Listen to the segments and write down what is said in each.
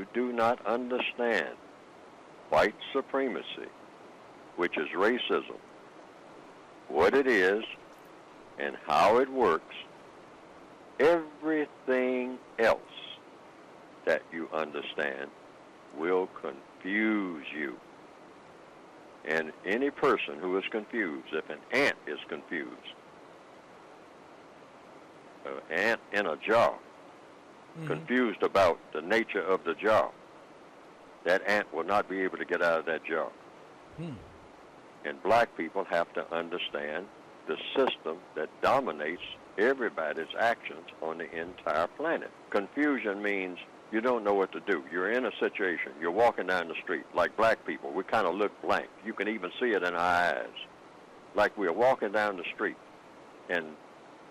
you do not understand white supremacy, which is racism, what it is and how it works, everything else that you understand will confuse you. And any person who is confused, if an ant is confused, an ant in a jar, confused about the nature of the jar, that ant will not be able to get out of that jar. And black people have to understand the system that dominates everybody's actions on the entire planet. Confusion means you don't know what to do. You're in a situation. You're walking down the street. Like black people, we kind of look blank. You can even see it in our eyes. Like we're walking down the street. And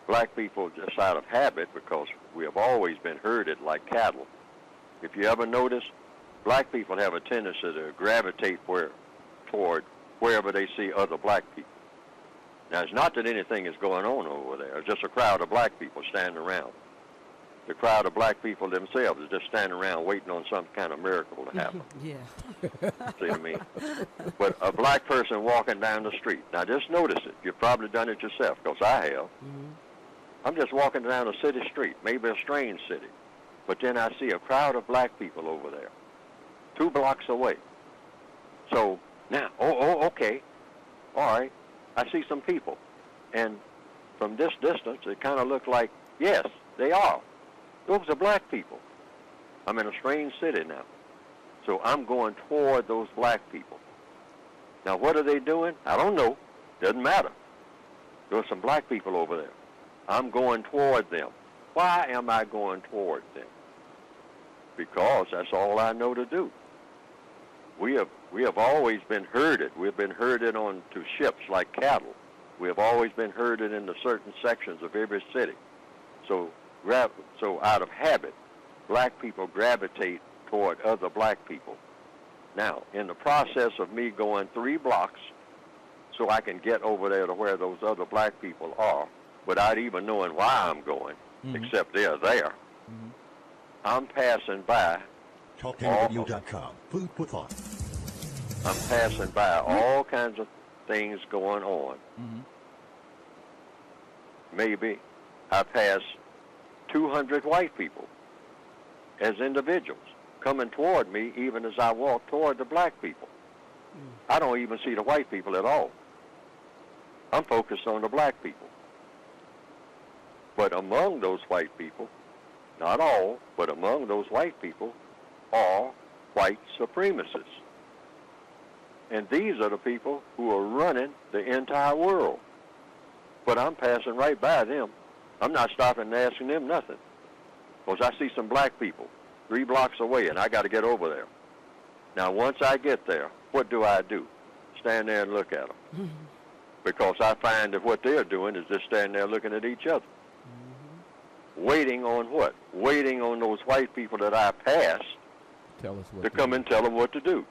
black people, just out of habit, because we have always been herded like cattle. If you ever notice, black people have a tendency to gravitate toward wherever they see other black people. Now, it's not that anything is going on over there. It's just a crowd of black people standing around. The crowd of black people themselves is just standing around waiting on some kind of miracle to happen. Yeah. See what I mean? But a black person walking down the street. Now, just notice it. You've probably done it yourself, because I have. I'm just walking down a city street, maybe a strange city. But then I see a crowd of black people over there, 2 blocks away. So now, okay, all right, I see some people. And from this distance, it kind of looked like, yes, they are. Those are black people. I'm in a strange city now. So I'm going toward those black people. Now, what are they doing? I don't know. Doesn't matter. There are some black people over there. I'm going toward them. Why am I going toward them? Because that's all I know to do. We have always been herded. We've been herded onto ships like cattle. We have always been herded into certain sections of every city. So out of habit, black people gravitate toward other black people. Now, in the process of me going 3 blocks so I can get over there to where those other black people are, without even knowing why I'm going, except they're there, I'm passing by. TalkingRadio.com. Food for thought. I'm passing by all kinds of things going on. Maybe I pass 200 white people as individuals coming toward me even as I walk toward the black people. I don't even see the white people at all. I'm focused on the black people. But among those white people, not all, but among those white people are white supremacists. And these are the people who are running the entire world. But I'm passing right by them. I'm not stopping and asking them nothing. Because I see some black people 3 blocks away, and I got to get over there. Now, once I get there, what do? Stand there and look at them. Because I find that what they're doing is just standing there looking at each other. Waiting on what? Waiting on those white people that I passed to come and tell them what to do.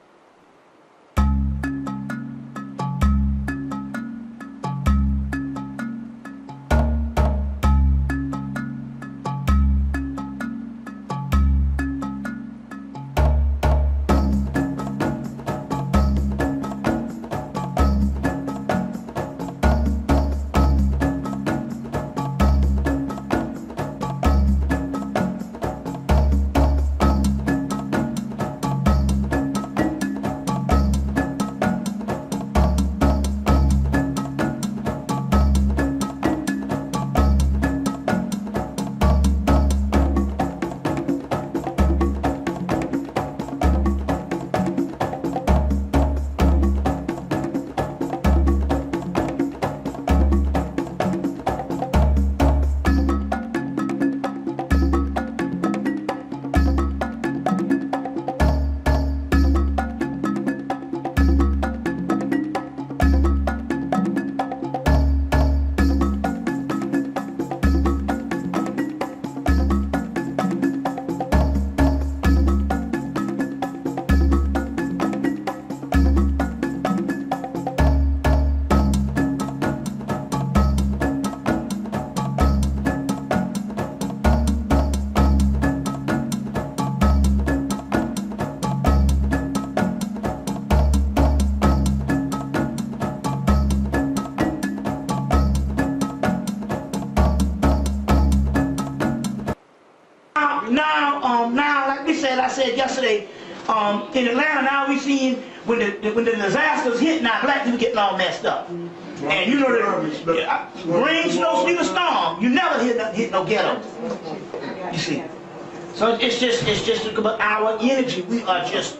now, like I said yesterday, in Atlanta, now we seen when the disasters hit, now black people getting all messed up. And you know that rain, snow, sleet, or storm, you never hit no ghetto. You see. So it's just about our energy. We are just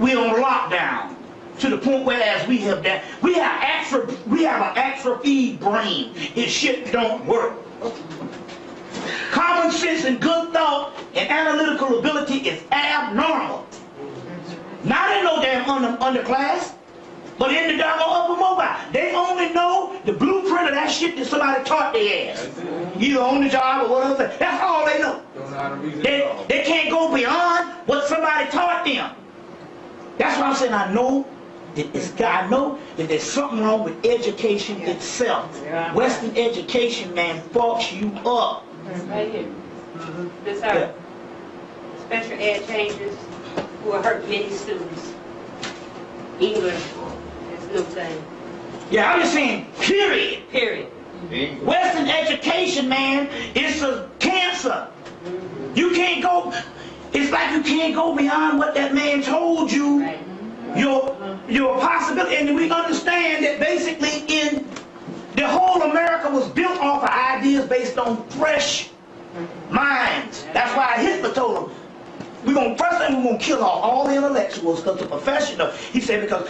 we're on lockdown to the point whereas we have an atrophied brain. It shit don't work. Common sense and good thought and analytical ability is abnormal. Not in no damn underclass, but in the doggone upper mobile. They only know the blueprint of that shit that somebody taught their ass. Either on the job or whatever. That's all they know. They can't go beyond what somebody taught them. That's why I'm saying I know that there's something wrong with education itself. Western education, man, fucks you up. Right here. This are special ed changes will hurt many students. English is no thing. Yeah, I'm just saying, period. Period. Western education, man, is a cancer. You can't go, it's like you can't go beyond what that man told you. Right. Your possibility, and we understand that basically in the whole America was built off of ideas based on fresh minds. That's why Hitler told them, first thing we're gonna kill off all the intellectuals because the professional. He said because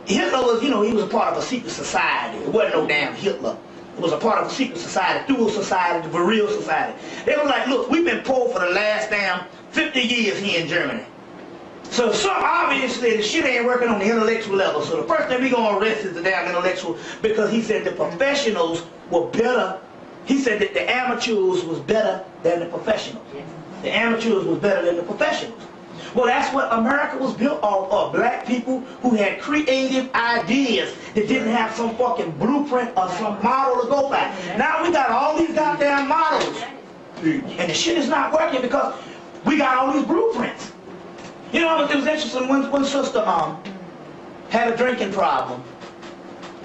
Hitler was, he was a part of a secret society. It wasn't no damn Hitler. It was a part of a secret society, through a society, the real society. They were like, look, we've been poor for the last damn 50 years here in Germany. So obviously the shit ain't working on the intellectual level. So the first thing we gonna arrest is the damn intellectual, because he said the professionals were better. He said that the amateurs was better than the professionals. The amateurs was better than the professionals. Well, that's what America was built off of. Black people who had creative ideas that didn't have some fucking blueprint or some model to go by. Now we got all these goddamn models. And the shit is not working because we got all these blueprints. You know, it was interesting. One sister had a drinking problem,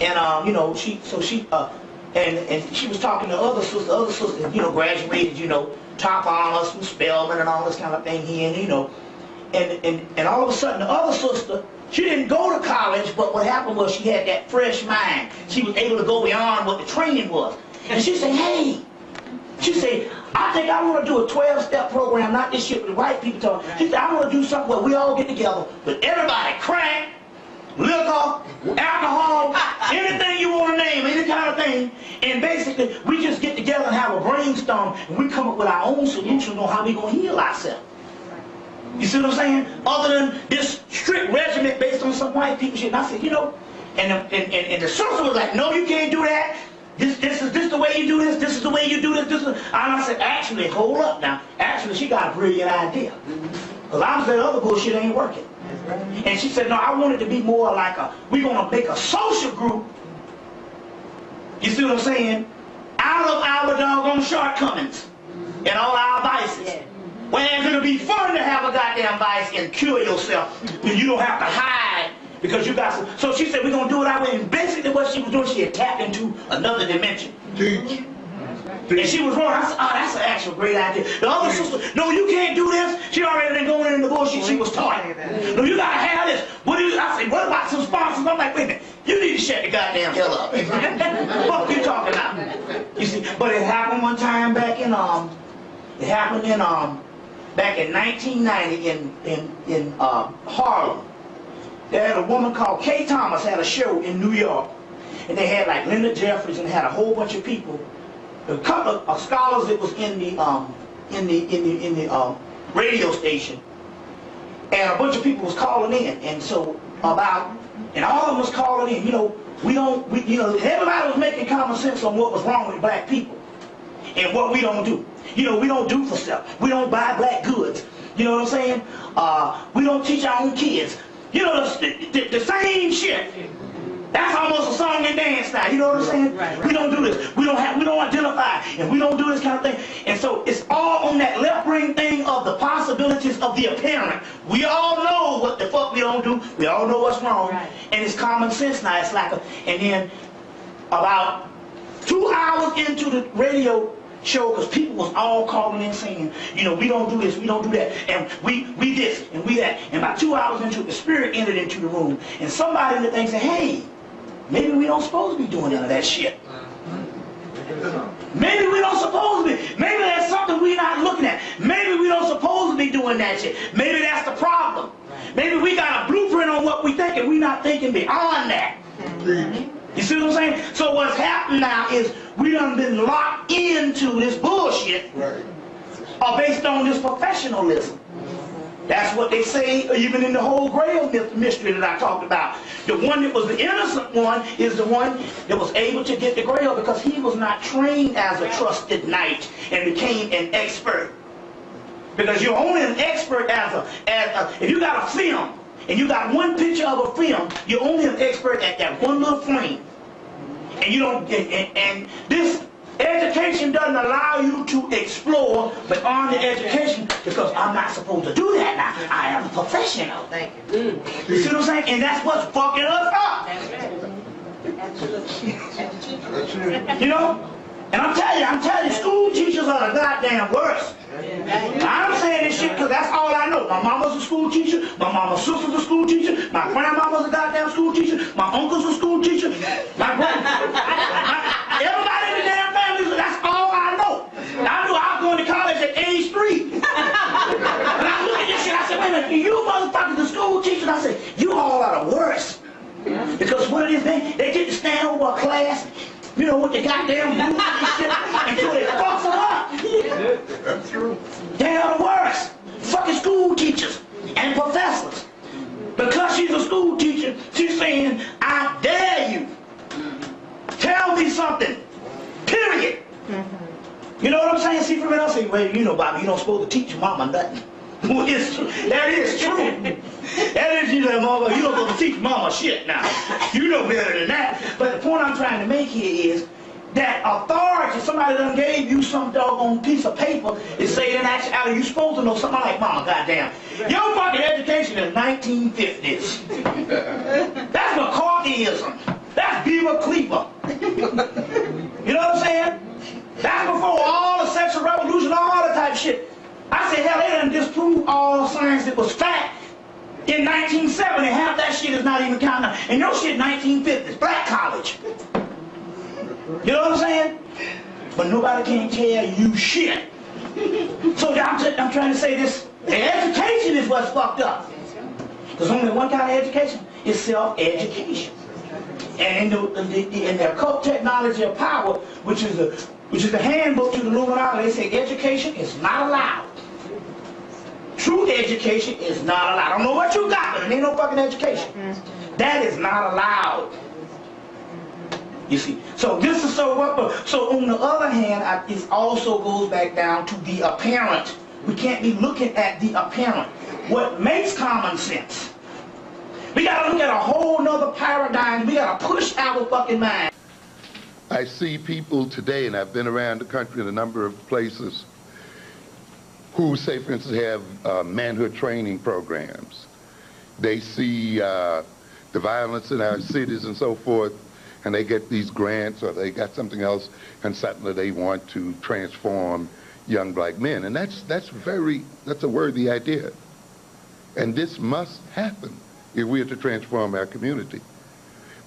and she was talking to other sisters. Other sisters, graduated, top honors from Spelman and all this kind of thing here, and all of a sudden the other sister, she didn't go to college, but what happened was she had that fresh mind. She was able to go beyond what the training was, and she said, hey. She said, I think I want to do a 12-step program, not this shit with the white people talking. She said, I want to do something where we all get together with everybody, crack, liquor, alcohol, anything you want to name, any kind of thing. And basically, we just get together and have a brainstorm, and we come up with our own solution on how we going to heal ourselves. You see what I'm saying? Other than this strict regimen based on some white people shit. And I said, and the sister was like, no, you can't do that. This is the way you do this. This is the way you do this. And I said, actually, hold up now. Actually, she got a brilliant idea. Because I said, other bullshit ain't working. And she said, no, I want it to be more like we're going to make a social group. You see what I'm saying? Out of our doggone shortcomings and all our vices. Whereas it'll be fun to have a goddamn vice and cure yourself. You don't have to hide. Because you got some. So she said, we're going to do it our way. And basically what she was doing, she had tapped into another dimension. Teach. And she was wrong. I said, oh, that's an actual great idea. The other sister, no, you can't do this. She already been going in the bullshit she was taught. No, you got to have this. I said, what about some sponsors? I'm like, wait a minute. You need to shut the goddamn hell up. What you talking about? You see, but it happened one time back in, back in 1990 in Harlem. They had a woman called Kay Thomas had a show in New York, and they had like Linda Jeffries and had a whole bunch of people, a couple of scholars that was in the radio station, and a bunch of people was calling in, and all of them was calling in. Everybody was making common sense on what was wrong with black people and what we don't do. We don't do for self. We don't buy black goods. You know what I'm saying? We don't teach our own kids. The same shit. That's almost a song and dance now. You know what I'm saying? Right. We don't do this. We don't identify, and we don't do this kind of thing. And so it's all on that left brain thing of the possibilities of the apparent. We all know what the fuck we don't do. We all know what's wrong. Right. And it's common sense now. It's like and then about 2 hours into the radio, show because people was all calling in saying, you know, we don't do this, we don't do that, and we this, and we that. And about 2 hours into it, the spirit entered into the room, and somebody in the thing said, hey, maybe we don't supposed to be doing none of that shit. Maybe we don't supposed to be. Maybe there's something we're not looking at. Maybe we don't supposed to be doing that shit. Maybe that's the problem. Maybe we got a blueprint on what we think and we're not thinking beyond that. You see what I'm saying? So what's happened now is we done been locked into this bullshit based on this professionalism. That's what they say even in the whole Grail mystery that I talked about. The one that was the innocent one is the one that was able to get the Grail because he was not trained as a trusted knight and became an expert. Because you're only an expert if you got a film and you got one picture of a film, you're only an expert at that one little frame. And you don't and this education doesn't allow you to explore beyond the education because I'm not supposed to do that now. I am a professional. Thank you. You see what I'm saying? And that's what's fucking us up. Absolutely. You know? And I'm telling you, school teachers are the goddamn worst. I'm saying this shit because that's all I know. My mama's a school teacher. My mama's sister's a school teacher. My grandmama's a goddamn school teacher. My uncle's a school teacher. Everybody in the damn family, that's all I know. I knew I was going to college at age 3. And I look at this shit, I said, wait a minute, you motherfuckers, the school teachers, I said, you all are the worst. Because what it is, they get to stand over a class, you know, with the goddamn rules and shit, until they fuck them up. That's true. They are the worst. Fucking school teachers and professors. Because she's a school teacher, she's saying, I dare you. Tell me something. Period. You know what I'm saying? See, for me, I say, well, you know, Bobby, you don't supposed to teach your mama nothing. Well, it's true. That is true. That is, you know, mama, you don't supposed to teach mama shit now. You know better than that. But the point I'm trying to make here is that authority, somebody done gave you some doggone piece of paper and say in actuality you're supposed to know something like mama, goddamn. Your fucking education is 1950s. That's McCarthyism. That's Beaver Cleaver. You know what I'm saying? That's before all the sexual revolution, all the type of shit. I said, hell, they done disproved all science that was fact in 1970. Half that shit is not even counting. And your shit 1950s, black college. You know what I'm saying? But nobody can tell you shit. So I'm trying to say this, the education is what's fucked up. There's only one kind of education, it's self-education. And in their occult technology of power, which is the handbook to the Illuminati, they say education is not allowed. True education is not allowed. I don't know what you got, but it ain't no fucking education. That is not allowed. You see, so this is so on the other hand, it also goes back down to the apparent. We can't be looking at the apparent. What makes common sense? We gotta look at a whole nother paradigm. We gotta push our fucking mind. I see people today, and I've been around the country in a number of places, who say, for instance, have manhood training programs. They see the violence in our cities and so forth, and they get these grants or they got something else, and suddenly they want to transform young black men. And that's a worthy idea. And this must happen if we are to transform our community.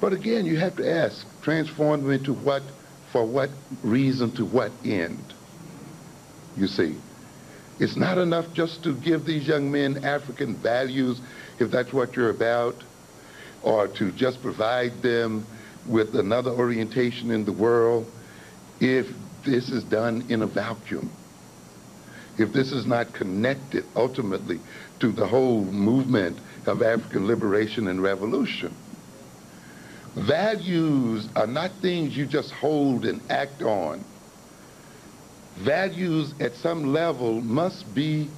But again, you have to ask, transform them into what, for what reason, to what end? You see, it's not enough just to give these young men African values, if that's what you're about, or to just provide them with another orientation in the world, if this is done in a vacuum. If this is not connected ultimately to the whole movement of African liberation and revolution. Values are not things you just hold and act on. Values at some level must be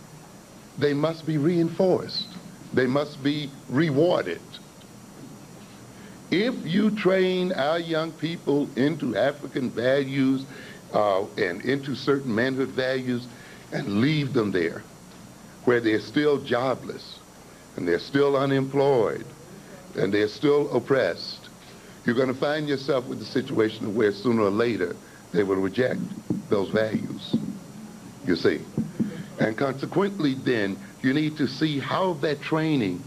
reinforced. They must be rewarded. If you train our young people into African values and into certain manhood values and leave them there, where they're still jobless and they're still unemployed and they're still oppressed, you're going to find yourself with a situation where sooner or later they will reject those values, you see. And consequently then, you need to see how that training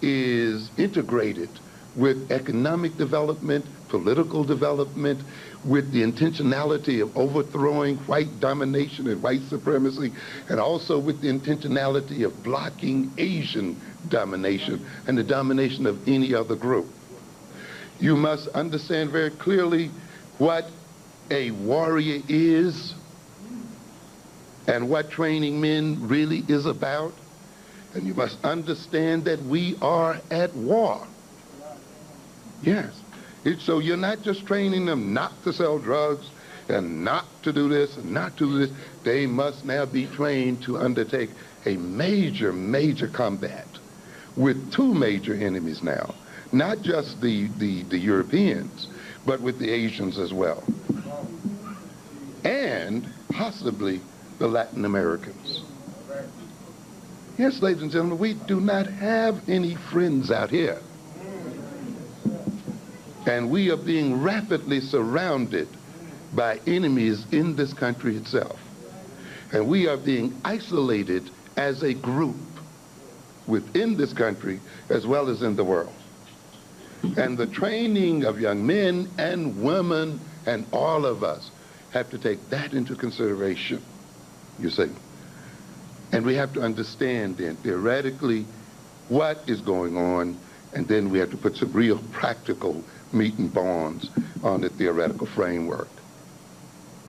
is integrated with economic development, political development, with the intentionality of overthrowing white domination and white supremacy, and also with the intentionality of blocking Asian domination and the domination of any other group. You must understand very clearly what a warrior is and what training men really is about. And you must understand that we are at war. Yes. So you're not just training them not to sell drugs and not to do this and not to do this. They must now be trained to undertake a major, major combat with two major enemies now. Not just the Europeans, but with the Asians as well. And possibly the Latin Americans. Yes, ladies and gentlemen, we do not have any friends out here. And we are being rapidly surrounded by enemies in this country itself. And we are being isolated as a group within this country as well as in the world. And the training of young men and women and all of us have to take that into consideration, you see. And we have to understand then theoretically what is going on, and then we have to put some real practical meat and bones on the theoretical framework.